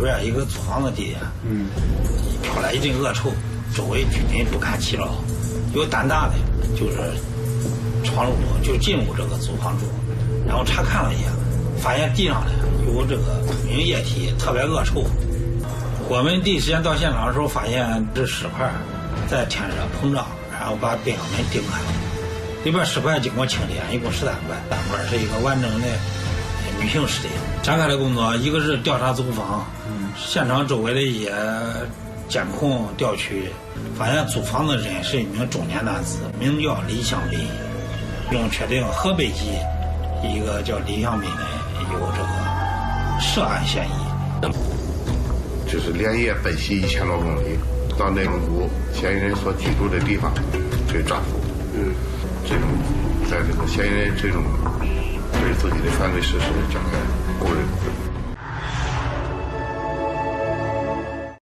边一个租房的地点，飘来一阵恶臭，周围居民不堪其扰，有胆大的就是闯入就进入这个租房住，然后查看了一下，发现地上呢有这个不明液体，特别恶臭。我们第一时间到现场的时候，发现这尸块在天热膨胀，然后把冰箱门顶开了。里边尸块经过清点，一共13块，3块是一个完整的女性尸体。展开的工作，一个是调查租房，现场周围的一些监控调取，发现租房的人是一名中年男子，名叫李向斌，并确定河北籍一个叫李向斌的有这个涉案嫌疑。就是连夜奔袭1000多公里，到内蒙古嫌疑人所居住的地方去抓捕。这种在这个嫌疑人这种对自己的犯罪事实展开过人